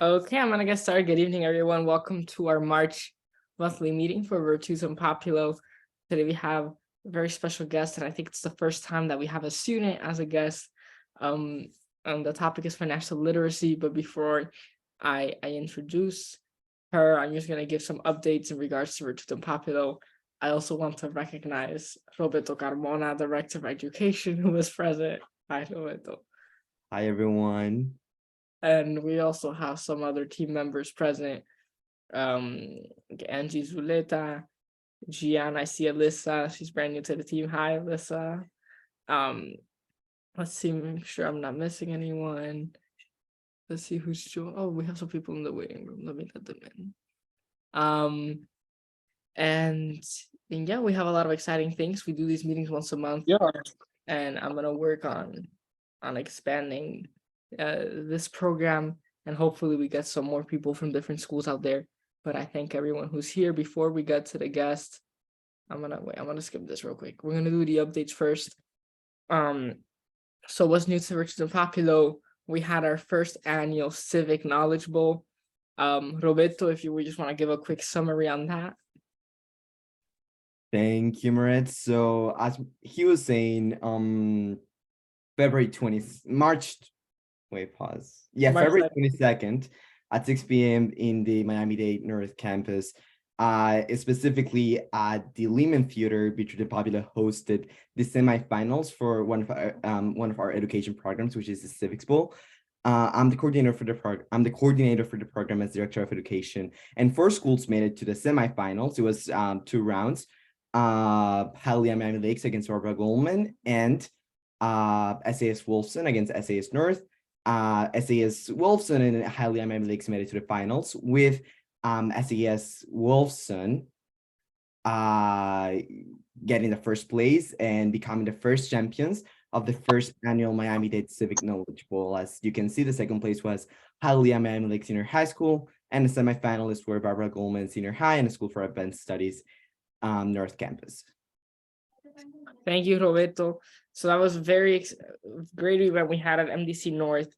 Okay, I'm gonna get started. Good evening, everyone. Welcome to our March monthly meeting for Virtues and Populo. Today we have a very special guest, and I think it's the first time that we have a student as a guest. The topic is financial literacy, but before I introduce her, I'm just gonna give some updates in regards to Virtues and Populo. I also want to recognize Roberto Carmona, Director of Education, who was present. Hi, Roberto. Hi, everyone. And we also have some other team members present. Angie Zuleta, Gian, I see Alyssa. She's brand new to the team. Hi, Alyssa. Um, let's see, make sure I'm not missing anyone. Let's see who's joined. Oh, we have some people in the waiting room. Let me let them in. And yeah, we have a lot of exciting things. We do these meetings once a month. Yeah. And I'm gonna work on expanding this program, and hopefully we get some more people from different schools out there. But I thank everyone who's here. Before we get to the guest, I'm gonna skip this real quick. We're gonna do the updates first. So what's new to Virtues and Populo? We had our first annual Civic Knowledge Bowl. Roberto, if you would just want to give a quick summary on that. Thank you, Moritz. So as he was saying, February 20th, March, wait, pause. Yeah, March February 2nd. 22nd at 6 p.m. in the Miami-Dade North Campus. Specifically at the Lehman Theater, Virtues and Populo hosted the semifinals for one of our education programs, which is the Civics Bowl. I'm the coordinator for the program as director of education, and 4 schools made it to the semifinals. It was 2 rounds. Hialeah Miami Lakes against Barbara Goldman, and SAS Wolfson against SAS North. SAS Wolfson and Hialeah Miami Lakes made it to the finals, with SAS Wolfson getting the first place and becoming the first champions of the first annual Miami-Dade Civic Knowledge Bowl. As you can see, the second place was Hialeah Miami Lakes Senior High School, and the semifinalists were Barbara Goldman Senior High and the School for Advanced Studies North Campus. Thank you, Roberto. So that was very great event we had at MDC North.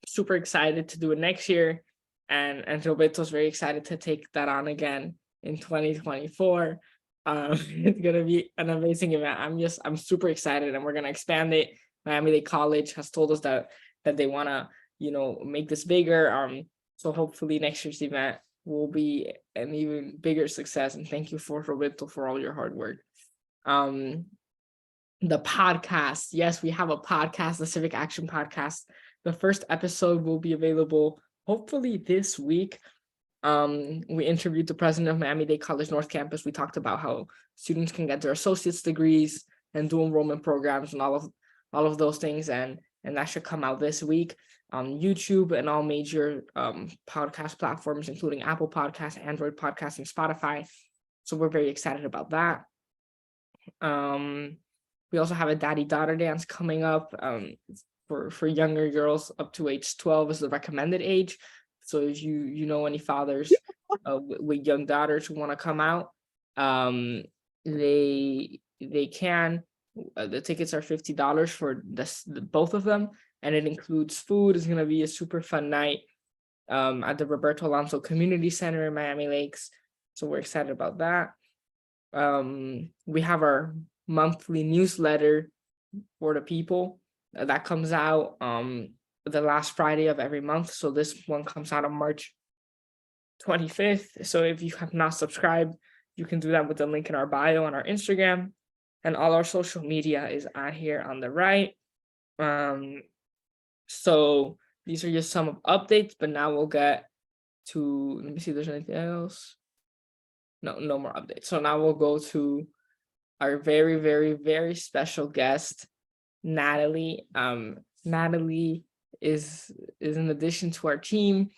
Super excited to do it next year, and Roberto's very excited to take that on again in 2024. It's gonna be an amazing event. I'm super excited, and we're gonna expand it. Miami-Dade College has told us that they wanna make this bigger. So hopefully next year's event will be an even bigger success. And thank you for Roberto for all your hard work. The podcast. Yes, we have a podcast, the Civic Action Podcast. The first episode will be available hopefully this week. We interviewed the president of Miami-Dade College North Campus. We talked about how students can get their associate's degrees and dual enrollment programs and all of those things, and that should come out this week on YouTube and all major podcast platforms, including Apple Podcasts, Android Podcasts, and Spotify. So we're very excited about that. We also have a daddy-daughter dance coming up. For younger girls up to age 12 is the recommended age. So if you know any fathers with young daughters who want to come out, they can. The tickets are $50 for both of them, and it includes food. It's gonna be a super fun night at the Roberto Alonso Community Center in Miami Lakes. So we're excited about that. We have our monthly newsletter for the people that comes out the last Friday of every month. So this one comes out on March 25th. So if you have not subscribed, you can do that with the link in our bio on our Instagram, and all our social media is on here on the right. So these are just some updates, but now we'll get to, let me see if there's anything else. No more updates. So now we'll go to our very, very, very special guest, Natalie. Natalie is an addition to our team,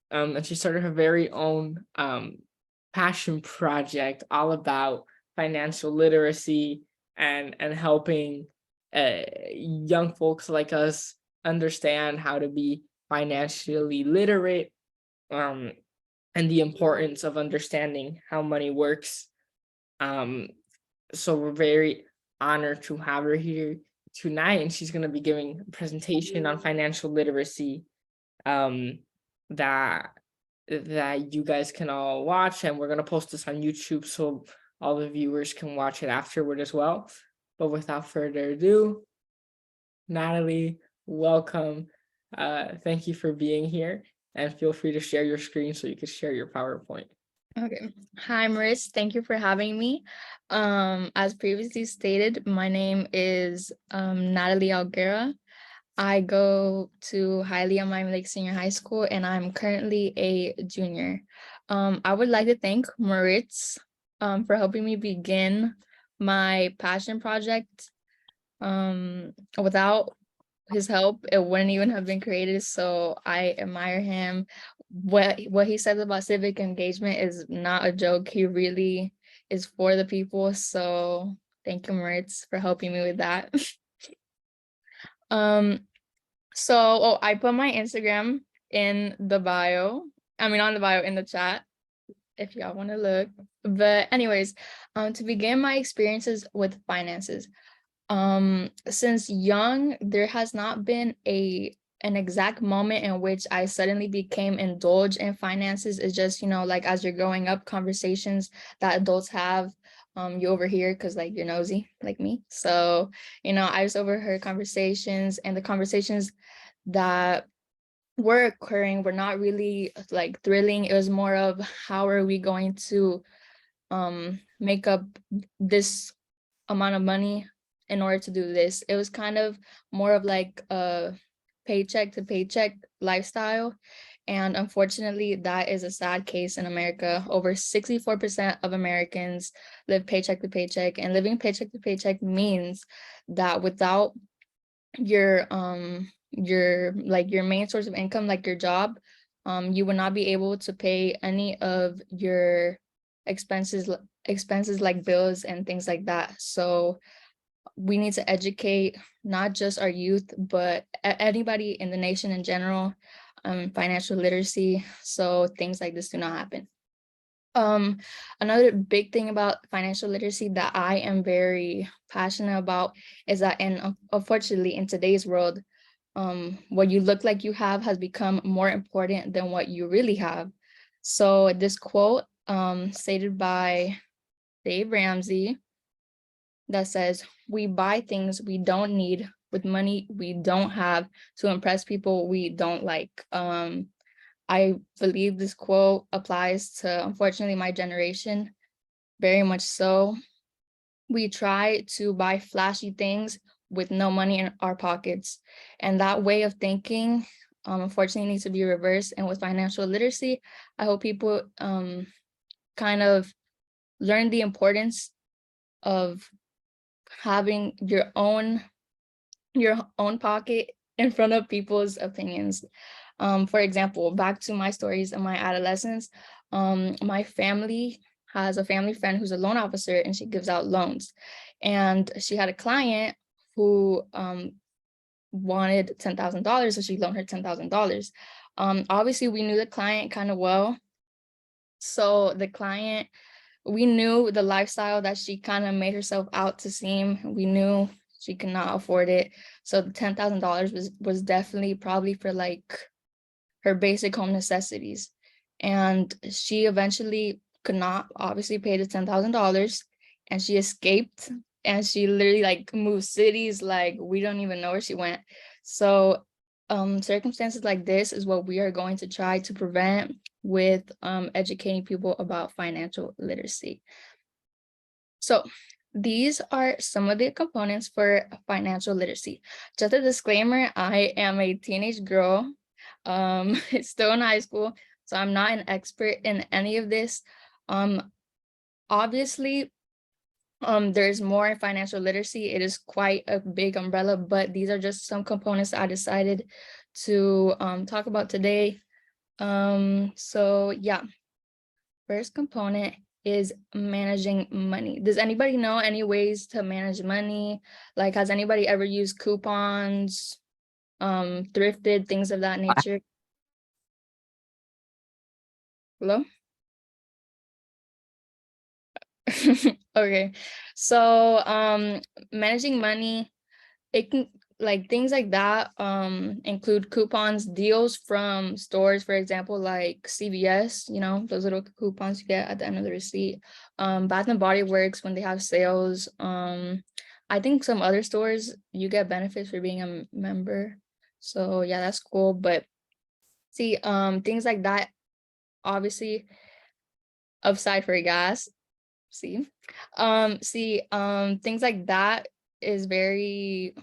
and she started her very own passion project all about financial literacy and helping young folks like us understand how to be financially literate, and the importance of understanding how money works. So we're very honored to have her here tonight, and she's going to be giving a presentation on financial literacy. that you guys can all watch, and we're gonna post this on YouTube so all the viewers can watch it afterward as well. But without further ado, Natalie, welcome. Thank you for being here, and feel free to share your screen so you can share your PowerPoint. Okay. Hi, Maris. Thank you for having me. As previously stated, my name is Natalie Alguera. I go to Hialeah Miami Lakes Senior High School, and I'm currently a junior. I would like to thank Maritz for helping me begin my passion project. Without his help, it wouldn't even have been created. So I admire him. What he says about civic engagement is not a joke. He really is for the people. So thank you, Moritz, for helping me with that. So I put my Instagram in the bio. I mean, on the bio in the chat, if y'all want to look. But anyways, to begin my experiences with finances. Since young, there has not been an exact moment in which I suddenly became indulged in finances. It's just, like as you're growing up, conversations that adults have, you overhear because like you're nosy like me. So, I just overheard conversations, and the conversations that were occurring were not really like thrilling. It was more of, how are we going to make up this amount of money in order to do this. It was kind of more of like a paycheck to paycheck lifestyle. And unfortunately, that is a sad case in America. Over 64% of Americans live paycheck to paycheck, and living paycheck to paycheck means that without your main source of income, like your job, you will not be able to pay any of your expenses like bills and things like that. So we need to educate not just our youth, but anybody in the nation in general, financial literacy, so things like this do not happen. Another big thing about financial literacy that I am very passionate about is that, unfortunately, in today's world, what you look like you have has become more important than what you really have. So this quote, stated by Dave Ramsey, that says, "We buy things we don't need with money we don't have to impress people we don't like." I believe this quote applies to, unfortunately, my generation very much so. We try to buy flashy things with no money in our pockets. And that way of thinking, unfortunately, needs to be reversed. And with financial literacy, I hope people kind of learn the importance of having your own pocket in front of people's opinions. For example, back to my stories in my adolescence, my family has a family friend who's a loan officer, and she gives out loans. And she had a client who wanted $10,000, so she loaned her $10,000. Obviously, we knew the client kind of well. So the client, we knew the lifestyle that she kind of made herself out to seem. We knew she could not afford it. So the $10,000 was definitely probably for like her basic home necessities. And she eventually could not obviously pay the $10,000, and she escaped, and she literally like moved cities, like we don't even know where she went. So circumstances like this is what we are going to try to prevent with educating people about financial literacy. So these are some of the components for financial literacy. Just a disclaimer, I am a teenage girl, still in high school, so I'm not an expert in any of this. Obviously, there's more in financial literacy. It is quite a big umbrella, but these are just some components I decided to talk about today. So yeah, first component is managing money. Does anybody know any ways to manage money? Like, has anybody ever used coupons, thrifted, things of that nature? Hello? Okay, so managing money, it can, like things like that include coupons, deals from stores, for example, like CVS, those little coupons you get at the end of the receipt. Bath and Body Works when they have sales. I think some other stores you get benefits for being a member. So yeah, that's cool. But see, things like that, obviously, upside for gas. Things like that is very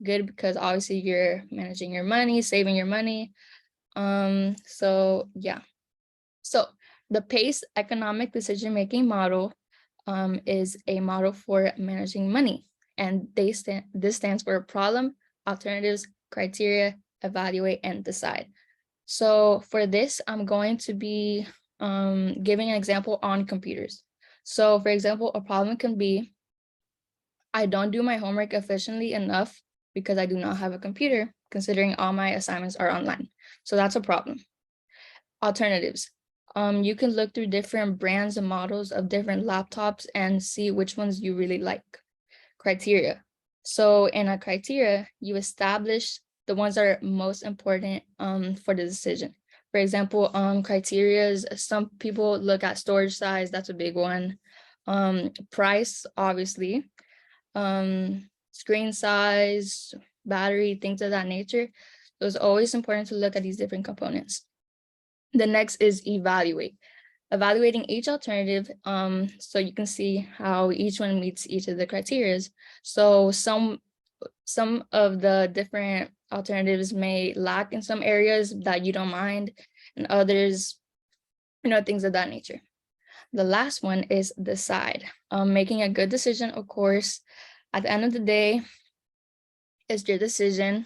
good because obviously you're managing your money, saving your money. So yeah. So the PACE economic decision-making model is a model for managing money. And this stands for problem, alternatives, criteria, evaluate, and decide. So for this, I'm going to be giving an example on computers. So for example, a problem can be, I don't do my homework efficiently enough because I do not have a computer, considering all my assignments are online. So that's a problem. Alternatives. You can look through different brands and models of different laptops and see which ones you really like. Criteria. So in a criteria, you establish the ones that are most important for the decision. For example, criterias, some people look at storage size, that's a big one. Price, obviously. Screen size, battery, things of that nature. So it's always important to look at these different components. The next is evaluate. Evaluating each alternative so you can see how each one meets each of the criteria. So some of the different alternatives may lack in some areas that you don't mind, and others, things of that nature. The last one is decide. Making a good decision, of course. At the end of the day, it's your decision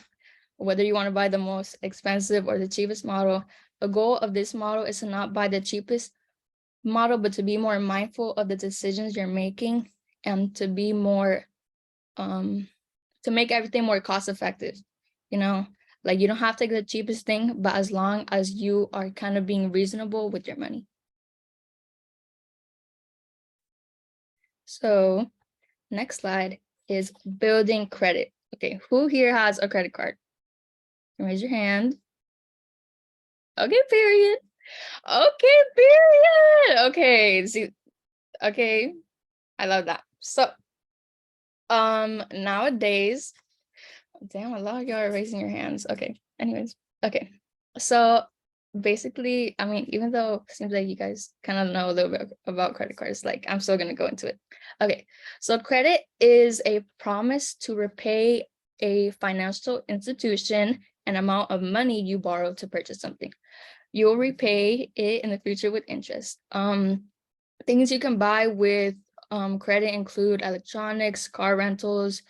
whether you want to buy the most expensive or the cheapest model. The goal of this model is to not buy the cheapest model, but to be more mindful of the decisions you're making and to be more, to make everything more cost effective. Like you don't have to get the cheapest thing, but as long as you are kind of being reasonable with your money. So next slide is building credit. Okay, who here has a credit card? Raise your hand. Okay, period. Okay, period. Okay, see, okay, I love that. So, nowadays, damn, a lot of y'all are raising your hands. Okay, anyways, okay. So basically, I mean, even though it seems like you guys kind of know a little bit about credit cards, like I'm still gonna go into it. Okay, so credit is a promise to repay a financial institution an amount of money you borrowed to purchase something. You'll repay it in the future with interest. Things you can buy with credit include electronics, car rentals,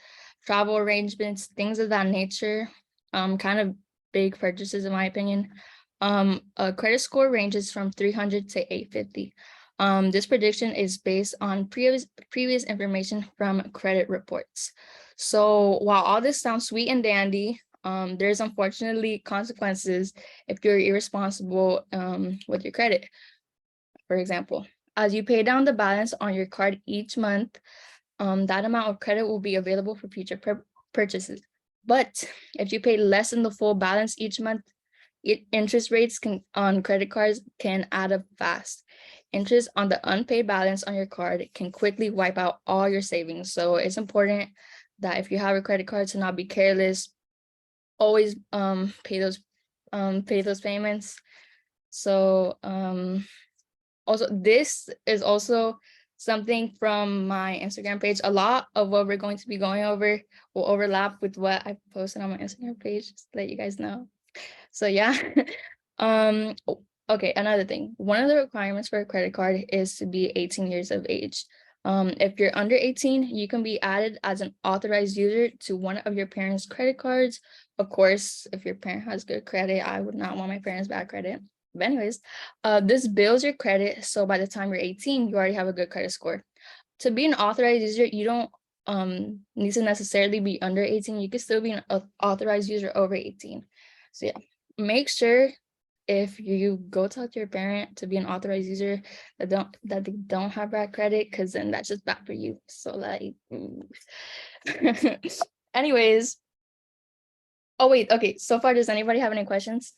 travel arrangements, things of that nature. Kind of big purchases in my opinion. A credit score ranges from 300 to 850. This prediction is based on previous information from credit reports. So while all this sounds sweet and dandy, there's unfortunately consequences if you're irresponsible with your credit. For example, as you pay down the balance on your card each month, that amount of credit will be available for future purchases. But if you pay less than the full balance each month, interest rates on credit cards can add up fast. Interest on the unpaid balance on your card can quickly wipe out all your savings. So it's important that if you have a credit card to not be careless, always pay those payments. So also, this is also something from my Instagram page. A lot of what we're going to be going over will overlap with what I posted on my Instagram page, just to let you guys know. So yeah. Okay, another thing. One of the requirements for a credit card is to be 18 years of age. If you're under 18, you can be added as an authorized user to one of your parents' credit cards. Of course, if your parent has good credit, I would not want my parents' bad credit. But anyways, this builds your credit. So by the time you're 18, you already have a good credit score. To be an authorized user, you don't need to necessarily be under 18. You can still be an authorized user over 18. So yeah, make sure if you go talk to your parent to be an authorized user that they don't have bad credit, because then that's just bad for you. So like anyways, Oh, wait, okay. So far, does anybody have any questions?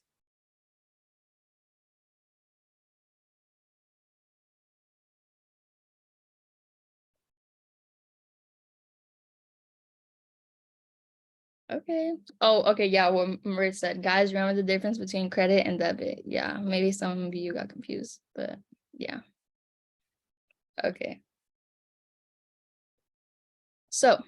Okay. Oh, okay. Yeah, what Maria said, guys, remember the difference between credit and debit. Yeah, maybe some of you got confused, but yeah. Okay. So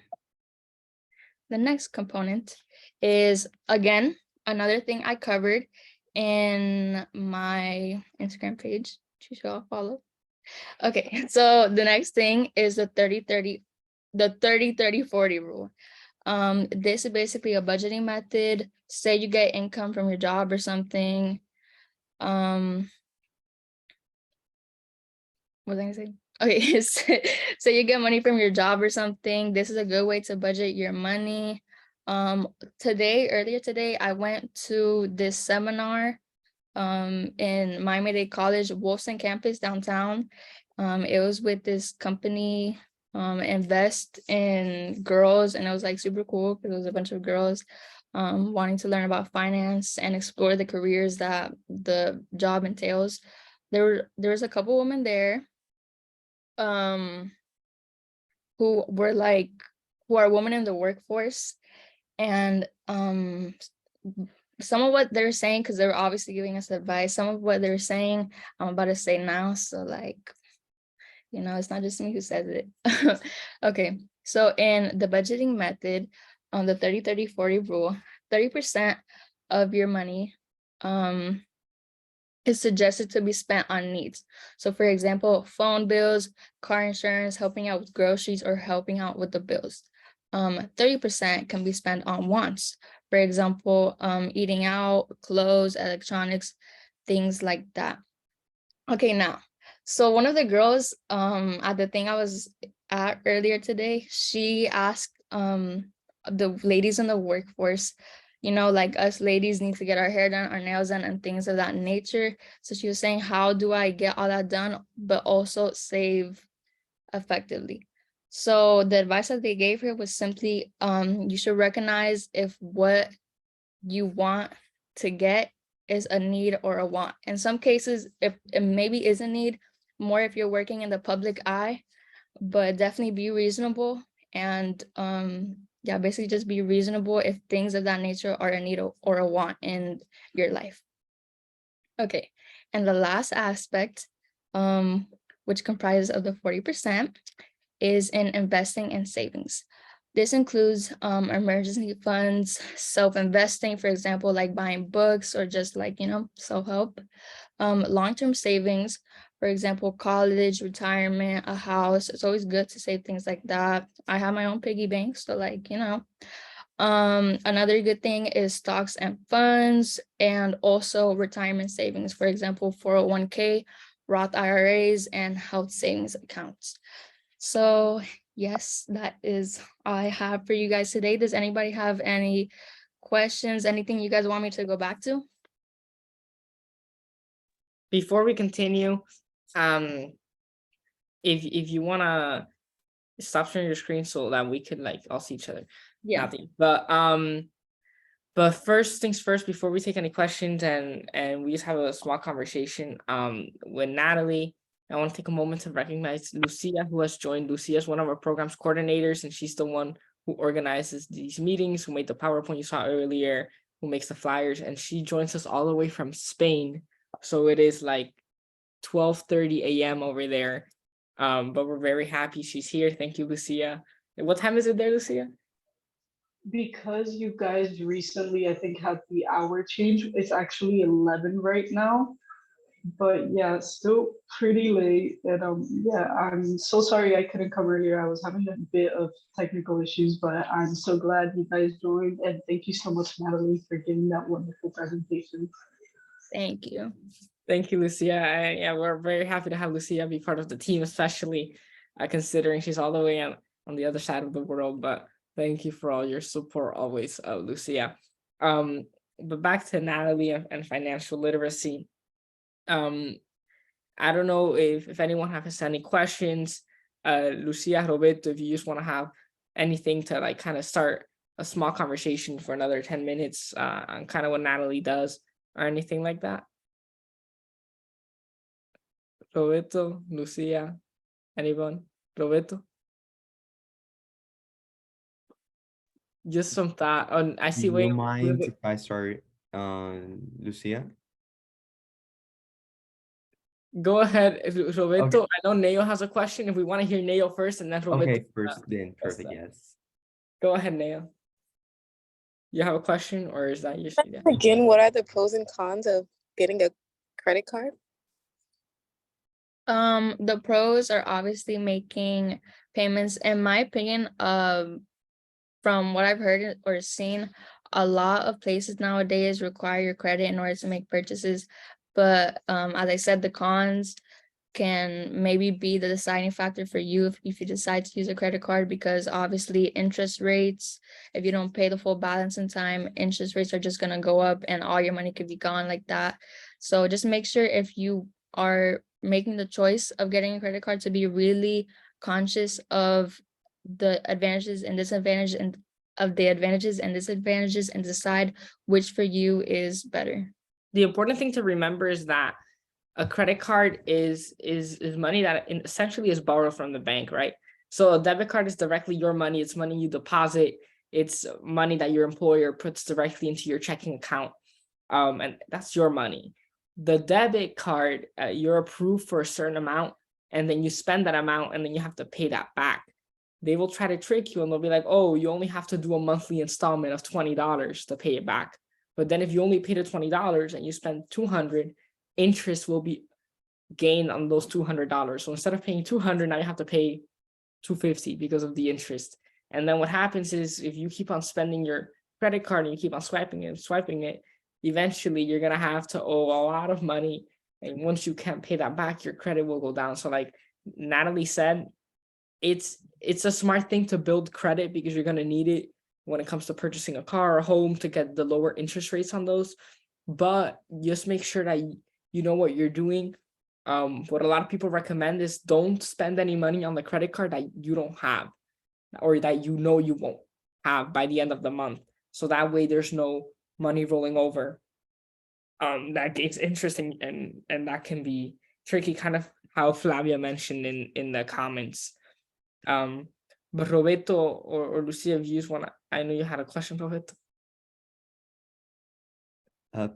the next component is, again, another thing I covered in my Instagram page. You should all follow. Okay, so the next thing is the 30-30, the 30-30-40 rule. This is basically a budgeting method. Say you get income from your job or something. What was I gonna say? Okay, so you get money from your job or something. This is a good way to budget your money. Earlier today, I went to this seminar in Miami-Dade College, Wolfson campus downtown. It was with this company, Invest in Girls, and it was like super cool because it was a bunch of girls wanting to learn about finance and explore the careers that the job entails. There was a couple women there who are women in the workforce, and some of what they're saying, because they were obviously giving us advice, some of what they're saying I'm about to say now, so like, it's not just me who says it. Okay, so in the budgeting method, on the 30-30-40 rule, 30% of your money is suggested to be spent on needs. So for example, phone bills, car insurance, helping out with groceries, or helping out with the bills. 30% can be spent on wants. For example, eating out, clothes, electronics, things like that. Okay, now, so one of the girls at the thing I was at earlier today, she asked the ladies in the workforce, like us ladies need to get our hair done, our nails done, and things of that nature. So she was saying, how do I get all that done, but also save effectively? So the advice that they gave her was simply, you should recognize if what you want to get is a need or a want. In some cases, if it maybe is a need, more if you're working in the public eye, but definitely be reasonable. And yeah, basically just be reasonable if things of that nature are a need or a want in your life. Okay, and the last aspect, which comprises of the 40%, is in investing and savings. This includes emergency funds, self-investing, for example, like buying books or just like, self-help, long-term savings, for example, college, retirement, a house. It's always good to save things like that. I have my own piggy bank, so like, another good thing is stocks and funds, and also retirement savings, for example, 401k, Roth IRAs, and health savings accounts. So yes, that is all I have for you guys today. Does anybody have any questions, anything you guys want me to go back to? Before we continue, if you wanna stop sharing your screen so that we could like all see each other. Yeah. Nothing. But first things first, before we take any questions and we just have a small conversation with Natalie, I want to take a moment to recognize Lucia, who has joined. Lucia is one of our program's coordinators, and she's the one who organizes these meetings, who made the PowerPoint you saw earlier, who makes the flyers, and she joins us all the way from Spain. So it is like 12:30 a.m. over there. But we're very happy she's here. Thank you, Lucia. What time is it there, Lucia? Because you guys recently, I think, had the hour change, it's actually 11 right now. But yeah, still pretty late. And yeah, I'm so sorry I couldn't come earlier. I was having a bit of technical issues, but I'm so glad you guys joined. And thank you so much, Natalie, for giving that wonderful presentation. Thank you. Thank you, Lucia. Yeah, we're very happy to have Lucia be part of the team, especially considering she's all the way on the other side of the world. But thank you for all your support always, Lucia. But back to Natalie and financial literacy. I don't know if anyone has any questions. Lucia, Roberto, if you just want to have anything to like kind of start a small conversation for another 10 minutes on kind of what Natalie does or anything like that? Roberto, Lucia, anyone? Roberto? Just some thought on, I Do see way. you mind if I start, Lucia? Go ahead, Roberto. Okay. I know Neo has a question. If we want to hear Neo first and then Roberto. Okay, first then, perfect, that. yes. Go ahead, Neo. You have a question, or is that your? Yeah. Again, what are the pros and cons of getting a credit card? The pros are obviously making payments. In my opinion, from what I've heard or seen, a lot of places nowadays require your credit in order to make purchases. But as I said, the cons can maybe be the deciding factor for you if you decide to use a credit card, because obviously interest rates, if you don't pay the full balance in time, interest rates are just going to go up and all your money could be gone like that. So just make sure, if you are making the choice of getting a credit card, to be really conscious of the advantages and disadvantages and disadvantages, and decide which for you is better. The important thing to remember is that a credit card is money that essentially is borrowed from the bank, right? So a debit card is directly your money. It's money you deposit. It's money that your employer puts directly into your checking account, and that's your money. The debit card, you're approved for a certain amount, and then you spend that amount, and then you have to pay that back. They will try to trick you, and they'll be like, "Oh, you only have to do a monthly installment of $20 to pay it back." But then if you only pay the $20 and you spend $200, interest will be gained on those $200. So instead of paying $200, now you have to pay $250 because of the interest. And then what happens is, if you keep on spending your credit card and you keep on swiping it, eventually you're gonna have to owe a lot of money. And once you can't pay that back, your credit will go down. So like Natalie said, it's a smart thing to build credit, because you're gonna need it when it comes to purchasing a car or a home to get the lower interest rates on those. But just make sure that you know what you're doing. What a lot of people recommend is, don't spend any money on the credit card that you don't have, or that you know you won't have by the end of the month. So that way there's no money rolling over. That gets interesting, and that can be tricky, kind of how Flavia mentioned in the comments. But Roberto or Lucia, if you just wanna, I know you had a question, Roberto.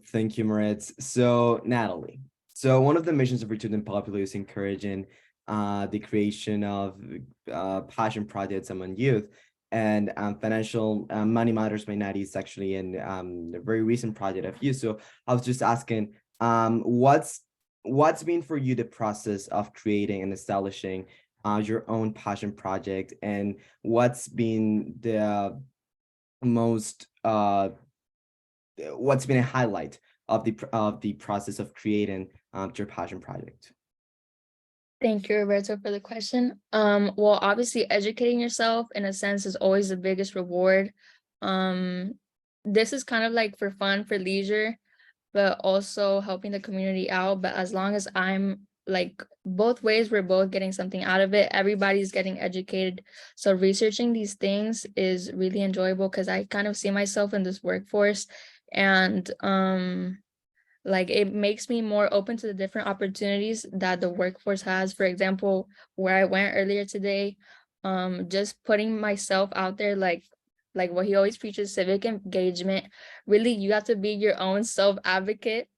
Thank you, Moritz. So, Natalie, so one of the missions of Return Popular is encouraging the creation of passion projects among youth, and financial money matters by Natty is actually a very recent project of you. So I was just asking, what's been for you the process of creating and establishing your own passion project, and what's been the most what's been a highlight of the process of creating your passion project? Thank you, Roberto, for the question. Well, obviously educating yourself in a sense is always the biggest reward. This is kind of like for fun, for leisure, but also helping the community out. But as long as I'm like, both ways, we're both getting something out of it. Everybody's getting educated. So researching these things is really enjoyable, because I kind of see myself in this workforce, and like it makes me more open to the different opportunities that the workforce has. For example, where I went earlier today, just putting myself out there, like what he always preaches, civic engagement. Really, you have to be your own self advocate,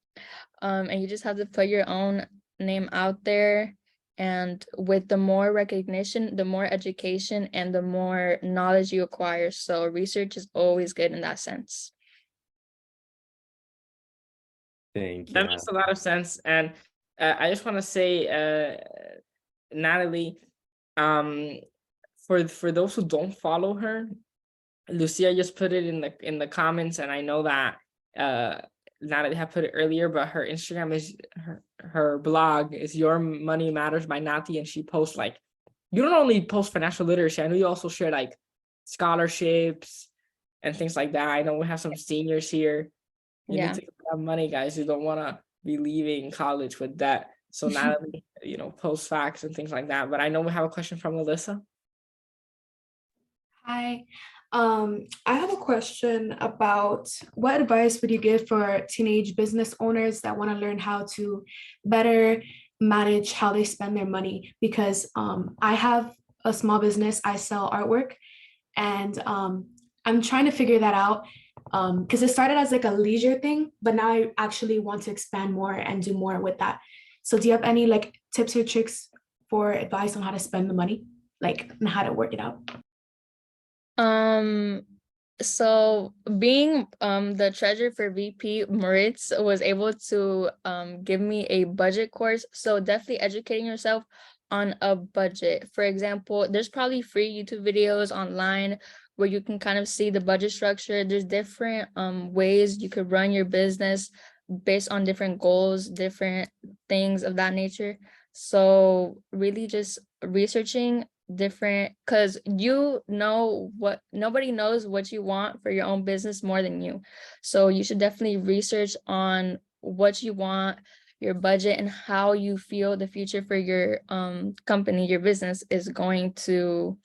and you just have to put your own name out there. And with the more recognition, the more education, and the more knowledge you acquire. So research is always good in that sense. Thank you. That makes a lot of sense. And I just want to say, Natalie, for those who don't follow her, Lucia just put it in the comments, and I know that Natalie had put it earlier, but her Instagram is her blog is Your Money Matters by Nati, and she posts like, you don't only post financial literacy, I know you also share like scholarships and things like that. I know we have some seniors here. You Yeah. need to have money, guys. You don't want to be leaving college with debt. So Natalie, post facts and things like that. But I know we have a question from Alyssa. Hi. I have a question about what advice would you give for teenage business owners that want to learn how to better manage how they spend their money? Because I have a small business, I sell artwork, and I'm trying to figure that out because it started as like a leisure thing, but now I actually want to expand more and do more with that. So do you have any like tips or tricks for advice on how to spend the money, like and how to work it out? So being the treasurer for VP, Moritz was able to give me a budget course. So definitely educating yourself on a budget. For example, there's probably free YouTube videos online where you can kind of see the budget structure. There's different ways you could run your business based on different goals, different things of that nature. So really just researching different, because nobody knows what you want for your own business more than you. So you should definitely research on what you want, your budget, and how you feel the future for your company, your business is going to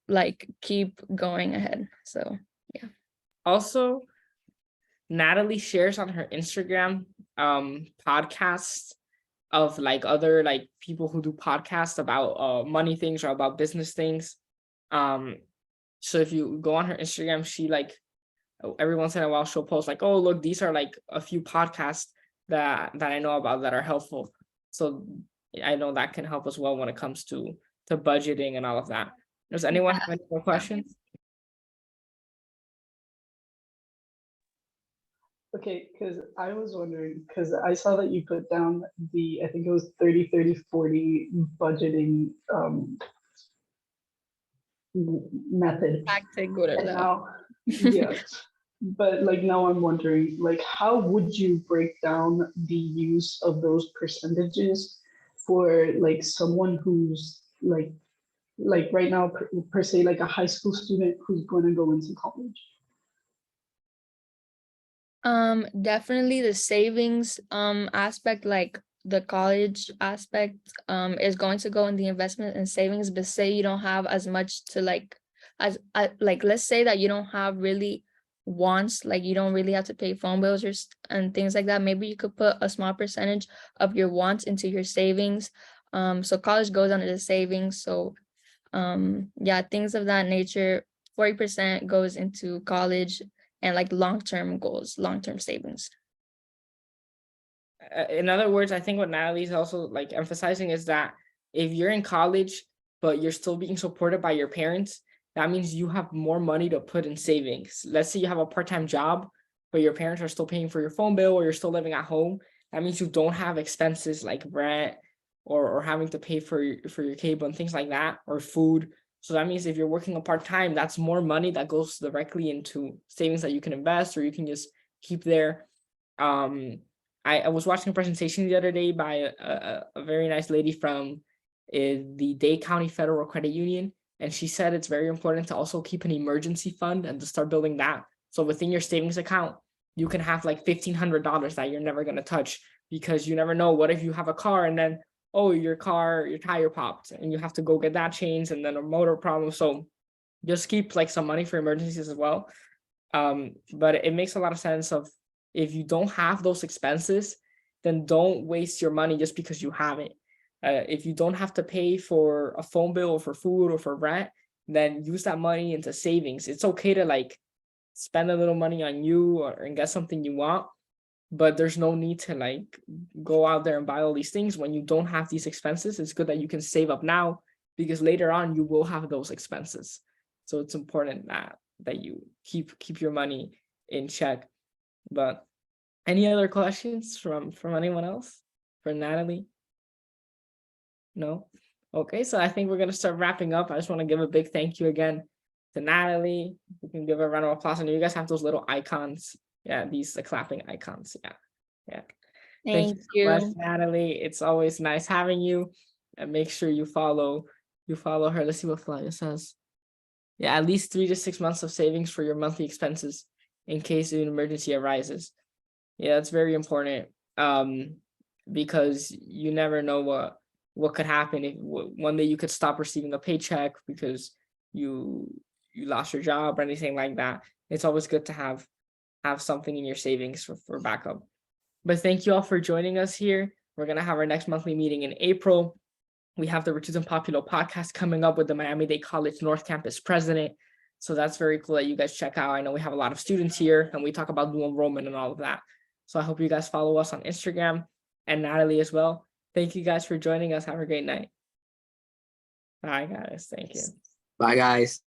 like keep going ahead. So yeah. Also, Natalie shares on her Instagram podcasts of like other like people who do podcasts about money things or about business things. So if you go on her Instagram, she like every once in a while she'll post like, oh look, these are like a few podcasts that I know about that are helpful. So I know that can help as well when it comes to budgeting and all of that. Does anyone have any more questions? Okay, because I was wondering, because I saw that you put down the, I think it was 30-30-40 budgeting method. Tactic, And whatever. now, yeah, but like now I'm wondering, like, how would you break down the use of those percentages for like someone who's like right now, per se, like a high school student who's going to go into college? Definitely the savings aspect, like the college aspect, is going to go in the investment and savings. But say you don't have as much to like, like let's say that you don't have really wants, like you don't really have to pay phone bills and things like that. Maybe you could put a small percentage of your wants into your savings. So college goes under the savings. So yeah, things of that nature. 40% goes into college and like long-term goals, long-term savings. In other words, I think what Natalie's also like emphasizing is that if you're in college, but you're still being supported by your parents, that means you have more money to put in savings. Let's say you have a part-time job, but your parents are still paying for your phone bill or you're still living at home. That means you don't have expenses like rent or having to pay for your cable and things like that, or food. So that means if you're working a part-time, that's more money that goes directly into savings that you can invest or you can just keep there. I was watching a presentation the other day by a very nice lady from the Dade County Federal Credit Union, and she said it's very important to also keep an emergency fund and to start building that. So within your savings account, you can have like $1,500 that you're never going to touch, because you never know, what if you have a car and then, oh, your tire popped and you have to go get that changed, and then a motor problem. So just keep like some money for emergencies as well. But it makes a lot of sense of, if you don't have those expenses, then don't waste your money just because you have it. If you don't have to pay for a phone bill or for food or for rent, then use that money into savings. It's okay to like spend a little money on you and get something you want, but there's no need to like go out there and buy all these things when you don't have these expenses. It's good that you can save up now, because later on you will have those expenses. So it's important that you keep your money in check. But any other questions from anyone else for Natalie? No? Okay, so I think we're gonna start wrapping up. I just want to give a big thank you again to Natalie. We can give a round of applause. And you guys have those little icons. Yeah, these clapping icons. Yeah. Thank you so much, you. Natalie. It's always nice having you. And make sure you follow her. Let's see what Flavia says. Yeah, at least 3 to 6 months of savings for your monthly expenses in case an emergency arises. Yeah, that's very important, because you never know what could happen. If one day you could stop receiving a paycheck because you you lost your job or anything like that, it's always good to have something in your savings for backup. But thank you all for joining us here. We're gonna have our next monthly meeting in April. We have the Riches and Popular podcast coming up with the Miami-Dade College North Campus president. So that's very cool that you guys check out. I know we have a lot of students here and we talk about dual enrollment and all of that. So I hope you guys follow us on Instagram, and Natalie as well. Thank you guys for joining us. Have a great night. Bye, guys. Thank you. Bye, guys.